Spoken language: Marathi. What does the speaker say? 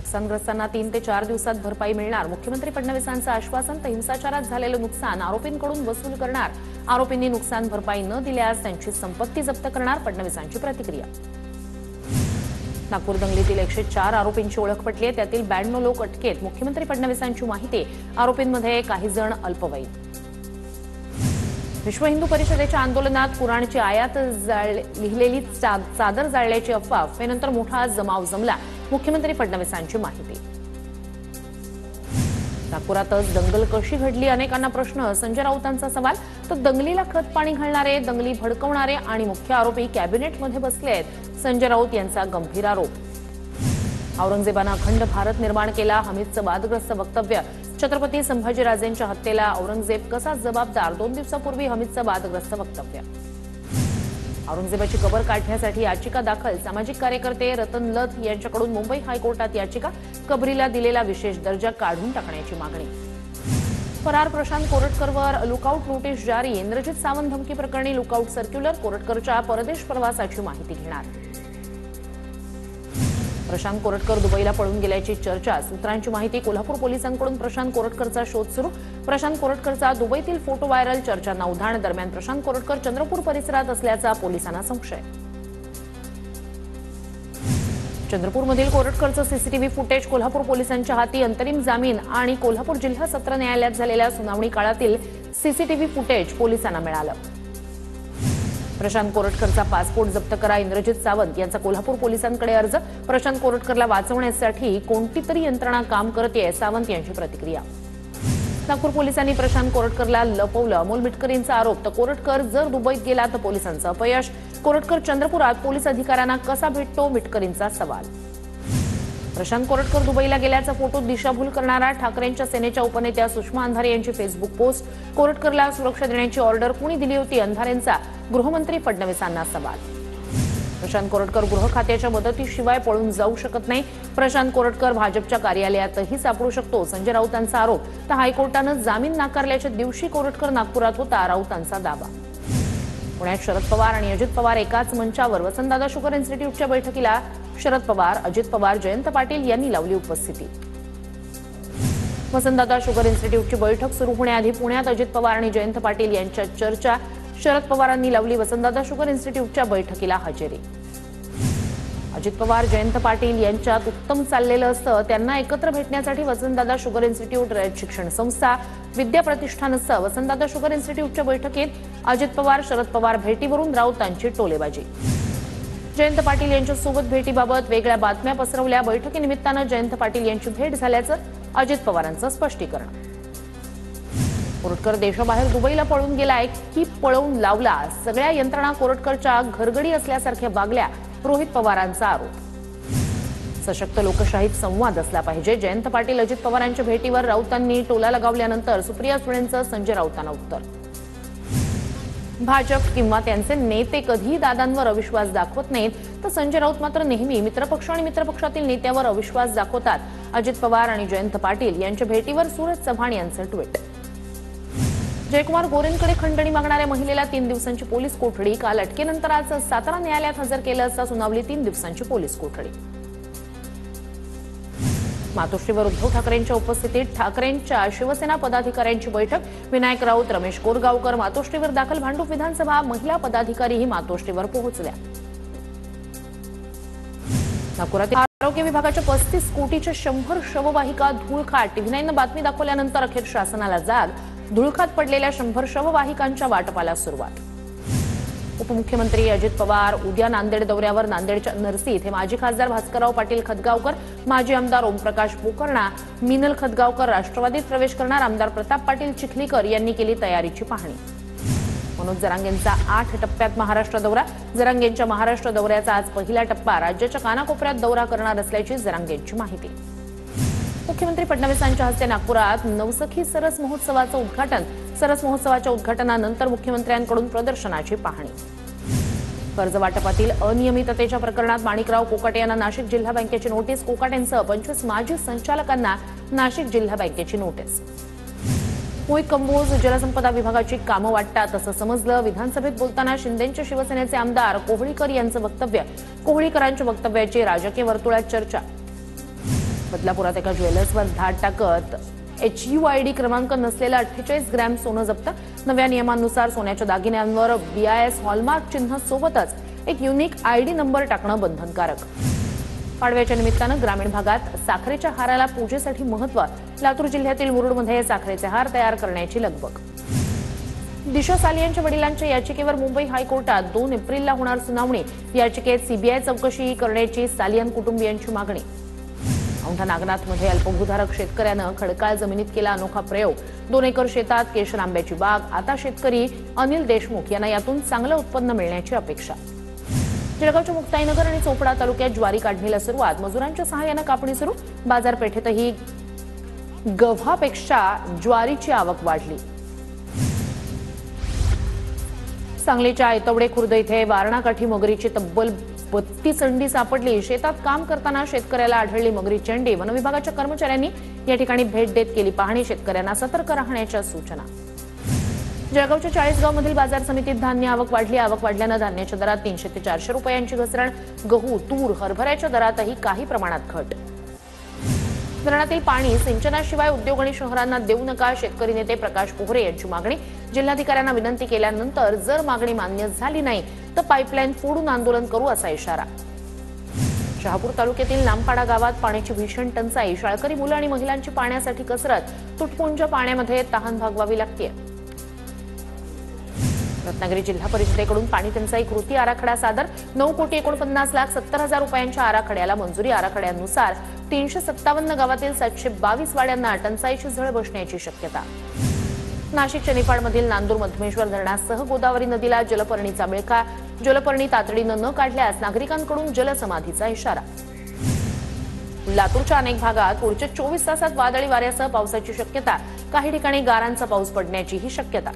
नुकसानग्रस्तांना 3 ते 4 दिवसात भरपाई मिळणार. मुख्यमंत्री फडणवीसांचं आश्वासन. तर हिंसाचारात झालेलं नुकसान आरोपींकडून वसूल करणार. आरोपींनी नुकसान भरपाई न दिल्यास त्यांची संपत्ती जप्त करणार. फडणवीसांची प्रतिक्रिया. नागपूर दंगलीतील 104 आरोपींची ओळख पटली आहे. त्यातील 92 लोक अटकेत. मुख्यमंत्री फडणवीसांची माहिती. आरोपींमध्ये काही जण अल्पवयीन. विश्व हिंदू परिषदेच्या आंदोलनात कुराणची आयात लिहिलेली चादर जाळल्याची अफवा. अफवेनंतर मोठा जमाव जमला. मुख्यमंत्री फडणवीसांची माहिती. नागपुरातच दंगल कशी घडली अनेकांना प्रश्न. संजय राऊतांचा सवाल. तर दंगलीला खत पाणी घालणारे, दंगली भडकवणारे आणि मुख्य आरोपी कॅबिनेटमध्ये बसले आहेत. संजय राऊत यांचा गंभीर आरोप. औरंगजेबानं अखंड भारत निर्माण केला. हमीदचं वादग्रस्त वक्तव्य. छत्रपती संभाजीराजेंच्या हत्येला औरंगजेब कसा जबाबदार. 2 दिवसापूर्वी हमीदचं वादग्रस्त वक्तव्य. औरंगजेबाची कबर काढण्यासाठी याचिका दाखल. सामाजिक कार्यकर्ते रतन लथ यांच्याकडून मुंबई हायकोर्टात याचिका. कबरीला दिलेला विशेष दर्जा काढून टाकण्याची मागणी. फरार प्रशांत कोरटकरवर लुकआउट नोटीस जारी. इंद्रजित सावंत धमकी प्रकरणी लुकआउट सर्क्युलर. कोरटकरच्या परदेश प्रवासाची माहिती घेणार. प्रशांत कोरटकर दुबईला पळून गेल्याची चर्चा. सूत्रांची माहिती. कोल्हापूर पोलिसांकडून प्रशांत कोरटकरचा शोध सुरू. प्रशांत कोरटकरचा दुबईतील फोटो व्हायरल. चर्चांना उधाण. दरम्यान प्रशांत कोरटकर चंद्रपूर परिसरात असल्याचा पोलिसांना संशय. चंद्रपूरमधील कोरटकरचं सीसीटीव्ही फुटेज कोल्हापूर पोलिसांच्या हाती. अंतरिम जामीन आणि कोल्हापूर जिल्हा सत्र न्यायालयात झालेल्या सुनावणी काळातील सीसीटीव्ही फुटेज पोलिसांना मिळालं. प्रशांत कोरटकरचा पासपोर्ट जप्त करा. इंद्रजित सावंत यांचा कोल्हापूर पोलिसांकडे अर्ज. प्रशांत कोरटकरला वाचवण्यासाठी कोणती तरी यंत्रणा काम करते. सावंत यांची प्रतिक्रिया. नागपूर पोलिसांनी प्रशांत कोरटकरला लपवलं. अमोल मिटकरींचा आरोप. तर कोरटकर जर दुबईत गेला तर पोलिसांचं अपयश. कोरटकर चंद्रपुरात पोलीस अधिकाऱ्यांना कसा भेटतो. मिटकरींचा सवाल. प्रशांत कोरटकर दुबईला गेल्याचा फोटो दिशाभूल करणारा. ठाकरेंच्या सेनेच्या उपनेत्या सुषमा अंधारे यांची फेसबुक पोस्ट. कोरटकरला सुरक्षा देण्याची ऑर्डर कुणी दिली होती. अंधारेंचा गृहमंत्री फडणवीसांना सवाल. प्रशांत कोरटकर गृह खात्याच्या मदतीशिवाय पळून जाऊ शकत नाही. प्रशांत कोरटकर भाजपच्या कार्यालयातही सापडू शकतो. संजय राऊतांचा आरोप. तर हायकोर्टानं जामीन नाकारल्याच्या दिवशी कोरटकर नागपुरात होता. राऊतांचा दावा. पुण्यात शरद पवार आणि अजित पवार एकाच मंचावर. वसंतदादा शुगर इन्स्टिट्यूटच्या बैठकीला शरद पवार, अजित पवार, जयंत पाटील यांनी लावली उपस्थिती. वसंतदादा शुगर इन्स्टिट्यूटची बैठक सुरू होण्याआधी पुण्यात अजित पवार आणि जयंत पाटील यांच्यात चर्चा. शरद पवारांनी लावली वसंतदादा शुगर इन्स्टिट्यूटच्या बैठकीला हजेरी. अजित पवार, जयंत पाटील यांच्यात उत्तम चाललेलं असतं. त्यांना एकत्र भेटण्यासाठी वसंतदादा शुगर इन्स्टिट्यूट, रयत शिक्षण संस्था, विद्या प्रतिष्ठानसह वसंतदादा शुगर इन्स्टिट्यूटच्या बैठकीत अजित पवार, शरद पवार भेटीवरून राऊतांची टोलेबाजी. जयंत पाटील यांच्यासोबत भेटीबाबत वेगळ्या बातम्या पसरवल्या. बैठकीनिमित्तानं जयंत पाटील यांची भेट झाल्याचं अजित पवारांचं स्पष्टीकरण. कोरटकर देशाबाहेर दुबईला पळून गेलाय की पळवून लावला. सगळ्या यंत्रणा कोरटकरच्या घरगडी असल्यासारख्या वागल्या. रोहित पवारांचा आरोप. सशक्त लोकशाहीत संवाद असला पाहिजे. जयंत पाटील, अजित पवारांच्या भेटीवर राऊतांनी टोला लगावल्यानंतर सुप्रिया सुळेंचं संजय राऊतांना उत्तर. भाजप किंवा त्यांचे नेते कधीही दादांवर अविश्वास दाखवत नाहीत. तर संजय राऊत मात्र नेहमी मित्रपक्ष आणि मित्रपक्षातील नेत्यावर अविश्वास दाखवतात. अजित पवार आणि जयंत पाटील यांच्या भेटीवर सूरज चव्हाण यांचं ट्विट. जयकुमार गोरेंकडे खंडणी मागणाऱ्या महिलेला 3 दिवसांची पोलीस कोठडी. काल अटकेनंतर आज सातारा न्यायालयात हजर केलं असता सुनावली. 3 दिवसांची पोलीस कोठडी. मातोश्रीवर उद्धव ठाकरेंच्या उपस्थितीत ठाकरेंच्या शिवसेना पदाधिकाऱ्यांची बैठक. विनायक राऊत, रमेश कोरगावकर मातोश्रीवर दाखल. भांडूप विधानसभा महिला पदाधिकारीही मातोश्रीवर पोहोचल्या. नागपुरातील आरोग्य विभागाच्या 35 कोटीच्या 100 शववाहिका धूळखात. TV9नं बातमी दाखवल्यानंतर अखेर शासनाला जाग. धुळखात पडलेल्या 100 शववाहिकांच्या वाटपाला सुरुवात. उपमुख्यमंत्री अजित पवार उद्या नांदेड दौऱ्यावर. नांदेडच्या नरसी इथे माजी खासदार भास्करराव पाटील खतगावकर, माजी आमदार ओमप्रकाश पोकर्णा, मिनल खतगावकर राष्ट्रवादीत प्रवेश करणार. आमदार प्रताप पाटील चिखलीकर यांनी केली तयारीची पाहणी. मनोज जरांगेंचा 8 टप्प्यात महाराष्ट्र दौरा. जरांगेंच्या महाराष्ट्र दौऱ्याचा आज पहिला टप्पा. राज्याच्या कानाकोपऱ्यात दौरा करणार असल्याची जरांगेंची माहिती. मुख्यमंत्री फडणवीसांच्या हस्ते नागपुरात नवसखी सरस महोत्सवाचं उद्घाटन. सरस महोत्सवाच्या उद्घाटनानंतर मुख्यमंत्र्यांकडून प्रदर्शनाची पाहणी. कर्ज वाटपातील अनियमिततेच्या प्रकरणात माणिकराव कोकाटे यांना नाशिक जिल्हा बँकेची नोटीस. कोकाटेंसह 25 माजी संचालकांना नाशिक जिल्हा बँकेची नोटीस. मोहित कंबोज जलसंपदा विभागाची कामं वाटतात असं समजलं. विधानसभेत बोलताना शिंदेंच्या शिवसेनेचे आमदार कोहळीकर यांचं वक्तव्य. कोहळीकरांच्या वक्तव्याची राजकीय वर्तुळात चर्चा. बदलापुरात एका ज्वेलर्सवर धाड टाकत HUID क्रमांक नसलेलं 48 ग्रॅम सोनं जप्त। नव्या नियमांनुसार सोन्याच्या दागिन्यांवर BIS हॉलमार्क चिन्ह सोबतच एक युनिक ID नंबर टाकणं बंधनकारक। पाडव्याच्या निमित्तानं ग्रामीण भागात साखरेच्या हाराला पूजेसाठी महत्त्व। लातूर जिल्ह्यातील मुरुडमध्ये साखरेचे हार तयार करण्याची लगबग। दिशा सालियांच्या वडिलांच्या याचिकेवर मुंबई हायकोर्टात 2 एप्रिलला होणार सुनावणी। याचिकेत CBI चौकशी करण्याची सालियन कुटुंबियांची मागणी। औंढा नागनाथमध्ये अल्पभूधारक शेतकऱ्यानं खडकाळ जमिनीत केला अनोखा प्रयोग। 2 एकर शेतात केशर आंब्याची बाग। आता शेतकरी अनिल देशमुख यांना यातून चांगलं उत्पन्न मिळण्याची अपेक्षा। जळगावच्या मुक्ताईनगर आणि चोपडा तालुक्यात ज्वारी काढणीला सुरुवात। मजुरांच्या सहाय्यानं कापणी सुरू। बाजारपेठेतही गव्हापेक्षा ज्वारीची आवक वाढली। सांगलीच्या ऐतवडे खुर्द इथे वारणाकाठी मगरीची तब्बल 32 अंडी सापडली। शेतात काम करताना शेतकऱ्याला आढळली मगरीची अंडी। वन विभागाच्या कर्मचाऱ्यांनी या ठिकाणी भेट देत केली पाहणी। शेतकऱ्यांना सतर्क राहण्याच्या सूचना। जळगावच्या 40गाव मधील बाजार समितीत धान्य आवक वाढली। आवक वाढल्यानं धान्याच्या दरात 300 ते 400 रुपयांची घसरण। गहू, तूर, हरभऱ्याच्या दरातही काही प्रमाणात घट। धरणातील पाणी सिंचनाशिवाय उद्योग आणि शहरांना देऊ नका। शेतकरी नेते प्रकाश पोहरे यांची मागणी। जिल्हाधिकाऱ्यांना विनंती केल्यानंतर जर मागणी मान्य झाली नाही तर पाईपलाईन फोडून आंदोलन करू असा इशारा। शहापूर तालुक्यातील नामपाडा गावात पाण्याची भीषण टंचाई। शाळकरी मुलं आणि महिलांची पाण्यासाठी कसरत। तुटपुंज पाण्यामध्ये तहान भागवावी लागते। रत्नागिरी जिल्हा परिषदेकडून पाणी टंचाई कृती आराखडा सादर। 9,49,70,000 रुपयांच्या आराखड्याला मंजुरी। आराखड्यानुसार 357 गावातील 722 वाड्यांना टंचाईची झळ बसण्याची शक्यता। नाशिकच्या निफाडमधील नांदूर मधमेश्वर धरणासह गोदावरी नदीला जलपर्णीचा मिळखा। जलपर्णी तातडीनं न काढल्यास नागरिकांकडून जलसमाधीचा इशारा। लातूरच्या अनेक भागात पुढच्या 24 तासात वादळी वाऱ्यासह पावसाची शक्यता। काही ठिकाणी गारांचा पाऊस पडण्याचीही शक्यता।